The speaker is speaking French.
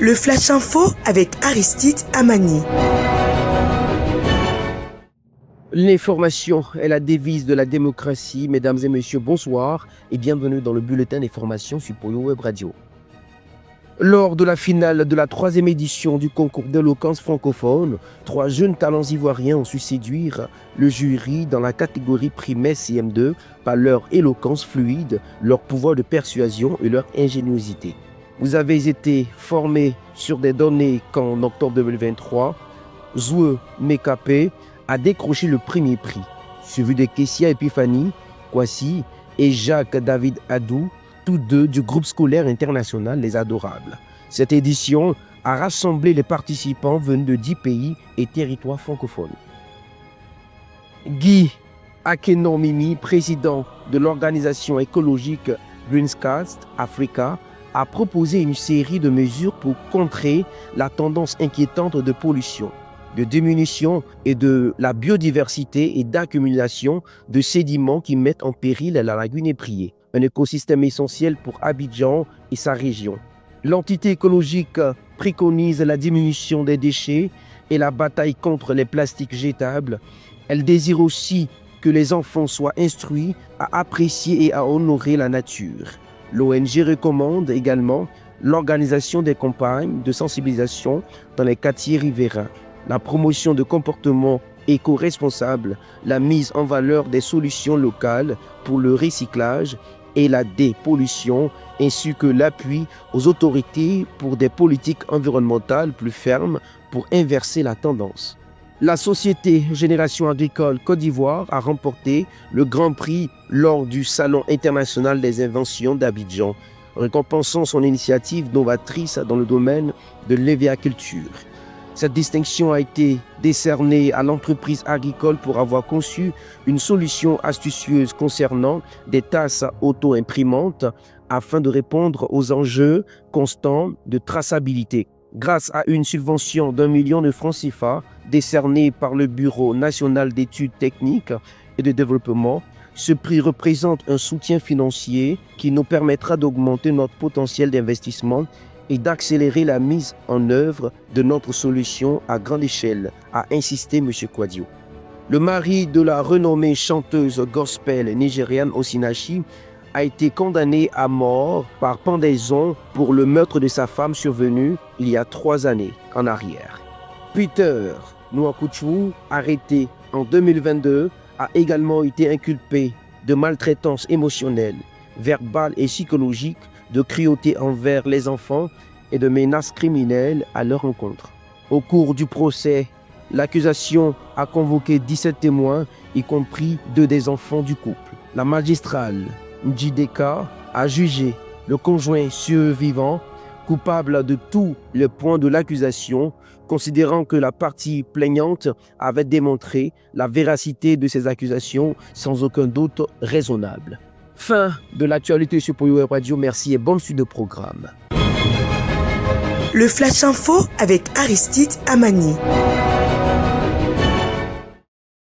Le Flash Info avec Aristide Amani. L'information est la devise de la démocratie. Mesdames et messieurs, bonsoir et bienvenue dans le bulletin d'information sur Poyo Web Radio. Lors de la finale de la 3e édition du concours d'éloquence francophone, 3 jeunes talents ivoiriens ont su séduire le jury dans la catégorie primaire CM2 par leur éloquence fluide, leur pouvoir de persuasion et leur ingéniosité. Vous avez été formés sur des données qu'en octobre 2023, Zoué Mekapé a décroché le premier prix, suivi de Kessia Epiphanie Kwasi et Jacques David Adou, tous deux du groupe scolaire international Les Adorables. Cette édition a rassemblé les participants venus de 10 pays et territoires francophones. Guy Akenomimi, président de l'organisation écologique Greenscast Africa, a proposé une série de mesures pour contrer la tendance inquiétante de pollution, de diminution et de la biodiversité et d'accumulation de sédiments qui mettent en péril la lagune épriée, un écosystème essentiel pour Abidjan et sa région. L'entité écologique préconise la diminution des déchets et la bataille contre les plastiques jetables. Elle désire aussi que les enfants soient instruits à apprécier et à honorer la nature. L'ONG recommande également l'organisation des campagnes de sensibilisation dans les quartiers riverains, la promotion de comportements éco-responsables, la mise en valeur des solutions locales pour le recyclage et la dépollution, ainsi que l'appui aux autorités pour des politiques environnementales plus fermes pour inverser la tendance. La société Génération Agricole Côte d'Ivoire a remporté le Grand Prix lors du Salon international des inventions d'Abidjan, récompensant son initiative novatrice dans le domaine de l'hévéaculture. Cette distinction a été décernée à l'entreprise agricole pour avoir conçu une solution astucieuse concernant des tasses auto-imprimantes afin de répondre aux enjeux constants de traçabilité. Grâce à une subvention d'1 million de francs CFA décernée par le Bureau national d'études techniques et de développement, ce prix représente un soutien financier qui nous permettra d'augmenter notre potentiel d'investissement et d'accélérer la mise en œuvre de notre solution à grande échelle, a insisté M. Kwadio. Le mari de la renommée chanteuse gospel nigériane Osinachi a été condamné à mort par pendaison pour le meurtre de sa femme survenu il y a 3 années en arrière. Peter Nwakouchou, arrêté en 2022, a également été inculpé de maltraitance émotionnelle, verbale et psychologique, de cruauté envers les enfants et de menaces criminelles à leur encontre. Au cours du procès, l'accusation a convoqué 17 témoins, y compris 2 des enfants du couple. La magistrale Njideka a jugé le conjoint survivant coupable de tous les points de l'accusation, considérant que la partie plaignante avait démontré la véracité de ces accusations sans aucun doute raisonnable. Fin de l'actualité sur Poyo Web Radio. Merci et bonne suite de programme. Le Flash Info avec Aristide Amani.